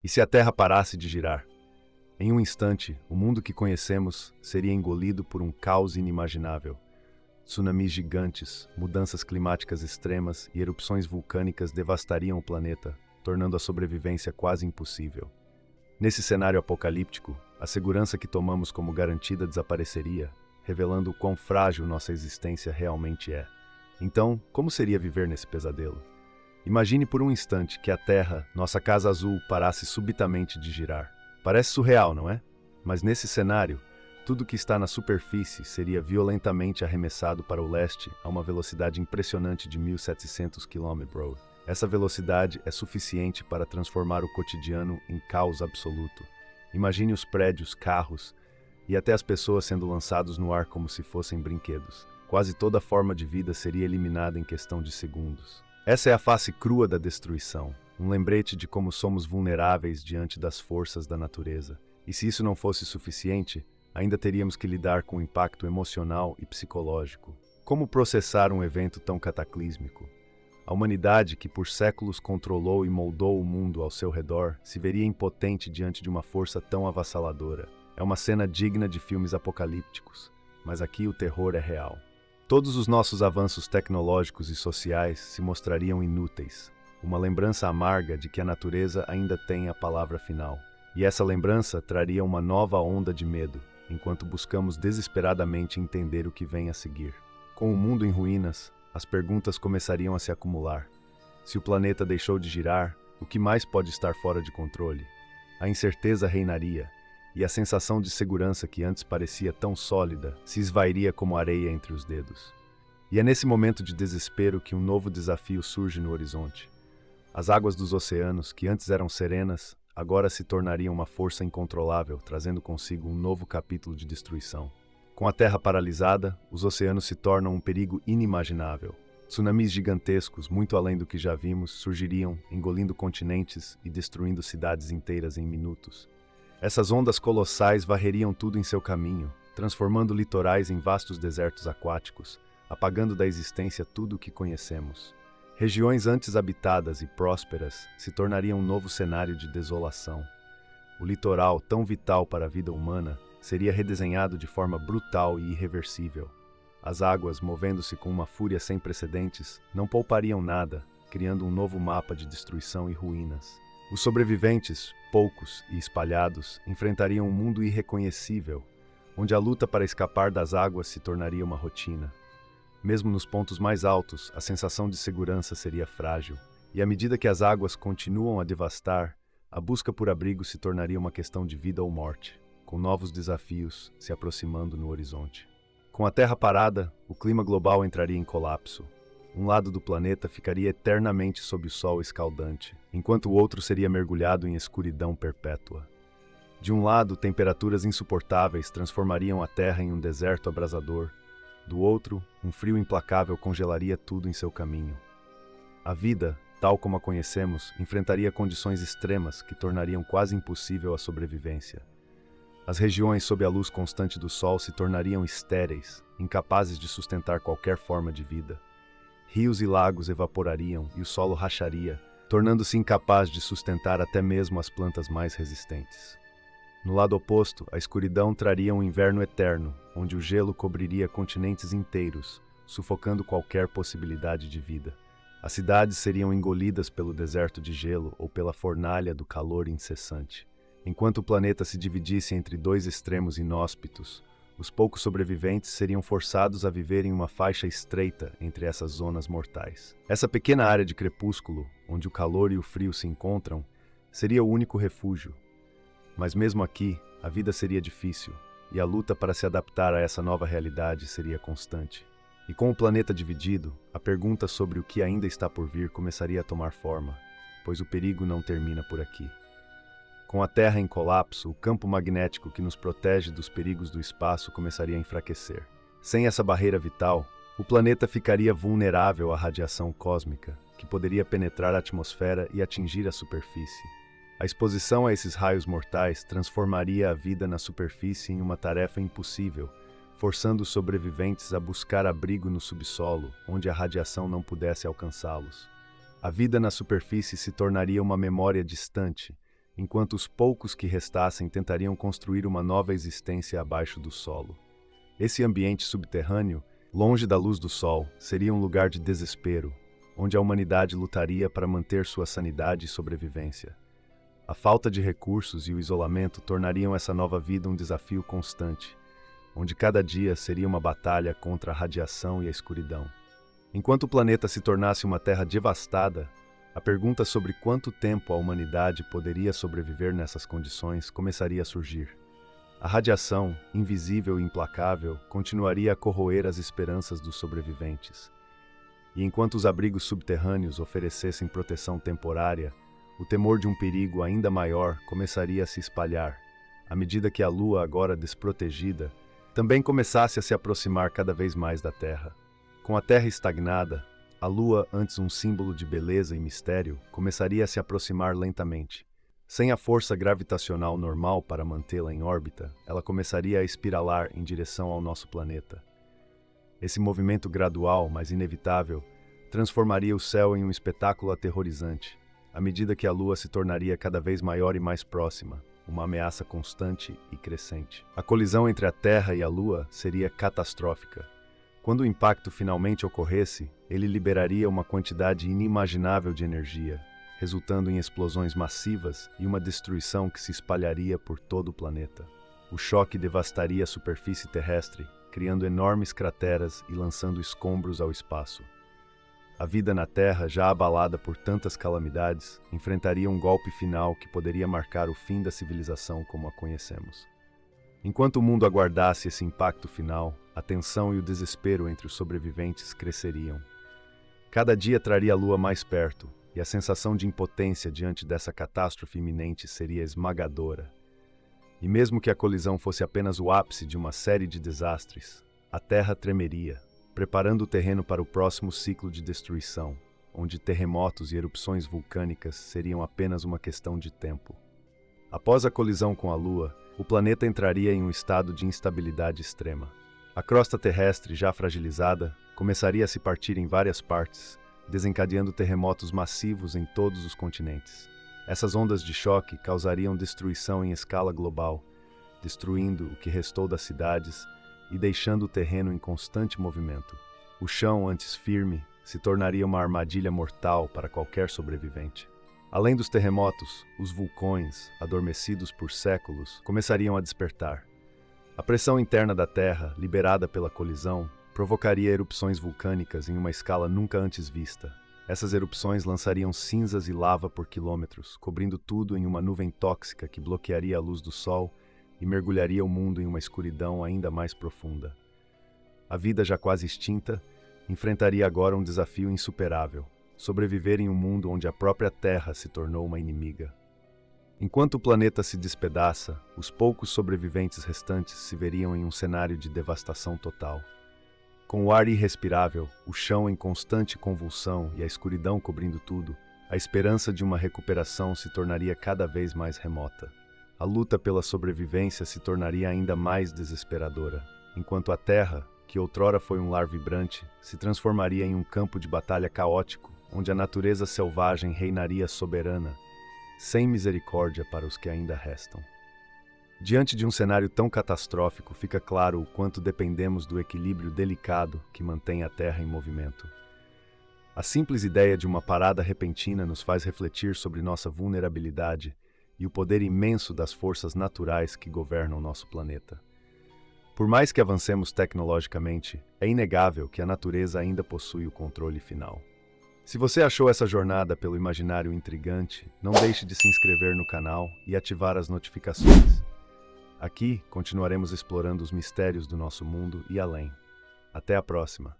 E se a Terra parasse de girar? Em um instante, o mundo que conhecemos seria engolido por um caos inimaginável. Tsunamis gigantes, mudanças climáticas extremas e erupções vulcânicas devastariam o planeta, tornando a sobrevivência quase impossível. Nesse cenário apocalíptico, a segurança que tomamos como garantida desapareceria, revelando o quão frágil nossa existência realmente é. Então, como seria viver nesse pesadelo? Imagine por um instante que a Terra, nossa casa azul, parasse subitamente de girar. Parece surreal, não é? Mas nesse cenário, tudo que está na superfície seria violentamente arremessado para o leste a uma velocidade impressionante de 1.700 km/h. Essa velocidade é suficiente para transformar o cotidiano em caos absoluto. Imagine os prédios, carros e até as pessoas sendo lançados no ar como se fossem brinquedos. Quase toda forma de vida seria eliminada em questão de segundos. Essa é a face crua da destruição, um lembrete de como somos vulneráveis diante das forças da natureza. E se isso não fosse suficiente, ainda teríamos que lidar com o impacto emocional e psicológico. Como processar um evento tão cataclísmico? A humanidade, que por séculos controlou e moldou o mundo ao seu redor, se veria impotente diante de uma força tão avassaladora. É uma cena digna de filmes apocalípticos, mas aqui o terror é real. Todos os nossos avanços tecnológicos e sociais se mostrariam inúteis, uma lembrança amarga de que a natureza ainda tem a palavra final. E essa lembrança traria uma nova onda de medo, enquanto buscamos desesperadamente entender o que vem a seguir. Com o mundo em ruínas, as perguntas começariam a se acumular. Se o planeta deixou de girar, o que mais pode estar fora de controle? A incerteza reinaria, e a sensação de segurança que antes parecia tão sólida se esvairia como areia entre os dedos. E é nesse momento de desespero que um novo desafio surge no horizonte. As águas dos oceanos, que antes eram serenas, agora se tornariam uma força incontrolável, trazendo consigo um novo capítulo de destruição. Com a Terra paralisada, os oceanos se tornam um perigo inimaginável. Tsunamis gigantescos, muito além do que já vimos, surgiriam, engolindo continentes e destruindo cidades inteiras em minutos. Essas ondas colossais varreriam tudo em seu caminho, transformando litorais em vastos desertos aquáticos, apagando da existência tudo o que conhecemos. Regiões antes habitadas e prósperas se tornariam um novo cenário de desolação. O litoral, tão vital para a vida humana, seria redesenhado de forma brutal e irreversível. As águas, movendo-se com uma fúria sem precedentes, não poupariam nada, criando um novo mapa de destruição e ruínas. Os sobreviventes, poucos e espalhados, enfrentariam um mundo irreconhecível, onde a luta para escapar das águas se tornaria uma rotina. Mesmo nos pontos mais altos, a sensação de segurança seria frágil, e à medida que as águas continuam a devastar, a busca por abrigo se tornaria uma questão de vida ou morte, com novos desafios se aproximando no horizonte. Com a Terra parada, o clima global entraria em colapso. Um lado do planeta ficaria eternamente sob o sol escaldante, enquanto o outro seria mergulhado em escuridão perpétua. De um lado, temperaturas insuportáveis transformariam a Terra em um deserto abrasador. Do outro, um frio implacável congelaria tudo em seu caminho. A vida, tal como a conhecemos, enfrentaria condições extremas que tornariam quase impossível a sobrevivência. As regiões sob a luz constante do sol se tornariam estéreis, incapazes de sustentar qualquer forma de vida. Rios e lagos evaporariam e o solo racharia, tornando-se incapaz de sustentar até mesmo as plantas mais resistentes. No lado oposto, a escuridão traria um inverno eterno, onde o gelo cobriria continentes inteiros, sufocando qualquer possibilidade de vida. As cidades seriam engolidas pelo deserto de gelo ou pela fornalha do calor incessante. Enquanto o planeta se dividisse entre dois extremos inóspitos, os poucos sobreviventes seriam forçados a viver em uma faixa estreita entre essas zonas mortais. Essa pequena área de crepúsculo, onde o calor e o frio se encontram, seria o único refúgio. Mas mesmo aqui, a vida seria difícil, e a luta para se adaptar a essa nova realidade seria constante. E com o planeta dividido, a pergunta sobre o que ainda está por vir começaria a tomar forma, pois o perigo não termina por aqui. Com a Terra em colapso, o campo magnético que nos protege dos perigos do espaço começaria a enfraquecer. Sem essa barreira vital, o planeta ficaria vulnerável à radiação cósmica, que poderia penetrar a atmosfera e atingir a superfície. A exposição a esses raios mortais transformaria a vida na superfície em uma tarefa impossível, forçando os sobreviventes a buscar abrigo no subsolo, onde a radiação não pudesse alcançá-los. A vida na superfície se tornaria uma memória distante, enquanto os poucos que restassem tentariam construir uma nova existência abaixo do solo. Esse ambiente subterrâneo, longe da luz do sol, seria um lugar de desespero, onde a humanidade lutaria para manter sua sanidade e sobrevivência. A falta de recursos e o isolamento tornariam essa nova vida um desafio constante, onde cada dia seria uma batalha contra a radiação e a escuridão. Enquanto o planeta se tornasse uma terra devastada, a pergunta sobre quanto tempo a humanidade poderia sobreviver nessas condições começaria a surgir. A radiação, invisível e implacável, continuaria a corroer as esperanças dos sobreviventes. E enquanto os abrigos subterrâneos oferecessem proteção temporária, o temor de um perigo ainda maior começaria a se espalhar, à medida que a Lua, agora desprotegida, também começasse a se aproximar cada vez mais da Terra. Com a Terra estagnada, a Lua, antes um símbolo de beleza e mistério, começaria a se aproximar lentamente. Sem a força gravitacional normal para mantê-la em órbita, ela começaria a espiralar em direção ao nosso planeta. Esse movimento gradual, mas inevitável, transformaria o céu em um espetáculo aterrorizante, à medida que a Lua se tornaria cada vez maior e mais próxima, uma ameaça constante e crescente. A colisão entre a Terra e a Lua seria catastrófica. Quando o impacto finalmente ocorresse, ele liberaria uma quantidade inimaginável de energia, resultando em explosões massivas e uma destruição que se espalharia por todo o planeta. O choque devastaria a superfície terrestre, criando enormes crateras e lançando escombros ao espaço. A vida na Terra, já abalada por tantas calamidades, enfrentaria um golpe final que poderia marcar o fim da civilização como a conhecemos. Enquanto o mundo aguardasse esse impacto final, a tensão e o desespero entre os sobreviventes cresceriam. Cada dia traria a Lua mais perto, e a sensação de impotência diante dessa catástrofe iminente seria esmagadora. E mesmo que a colisão fosse apenas o ápice de uma série de desastres, a Terra tremeria, preparando o terreno para o próximo ciclo de destruição, onde terremotos e erupções vulcânicas seriam apenas uma questão de tempo. Após a colisão com a Lua, o planeta entraria em um estado de instabilidade extrema. A crosta terrestre, já fragilizada, começaria a se partir em várias partes, desencadeando terremotos massivos em todos os continentes. Essas ondas de choque causariam destruição em escala global, destruindo o que restou das cidades e deixando o terreno em constante movimento. O chão, antes firme, se tornaria uma armadilha mortal para qualquer sobrevivente. Além dos terremotos, os vulcões, adormecidos por séculos, começariam a despertar. A pressão interna da Terra, liberada pela colisão, provocaria erupções vulcânicas em uma escala nunca antes vista. Essas erupções lançariam cinzas e lava por quilômetros, cobrindo tudo em uma nuvem tóxica que bloquearia a luz do Sol e mergulharia o mundo em uma escuridão ainda mais profunda. A vida, já quase extinta, enfrentaria agora um desafio insuperável: sobreviver em um mundo onde a própria Terra se tornou uma inimiga. Enquanto o planeta se despedaça, os poucos sobreviventes restantes se veriam em um cenário de devastação total. Com o ar irrespirável, o chão em constante convulsão e a escuridão cobrindo tudo, a esperança de uma recuperação se tornaria cada vez mais remota. A luta pela sobrevivência se tornaria ainda mais desesperadora, enquanto a Terra, que outrora foi um lar vibrante, se transformaria em um campo de batalha caótico, onde a natureza selvagem reinaria soberana, sem misericórdia para os que ainda restam. Diante de um cenário tão catastrófico, fica claro o quanto dependemos do equilíbrio delicado que mantém a Terra em movimento. A simples ideia de uma parada repentina nos faz refletir sobre nossa vulnerabilidade e o poder imenso das forças naturais que governam nosso planeta. Por mais que avancemos tecnologicamente, é inegável que a natureza ainda possui o controle final. Se você achou essa jornada pelo imaginário intrigante, não deixe de se inscrever no canal e ativar as notificações. Aqui continuaremos explorando os mistérios do nosso mundo e além. Até a próxima!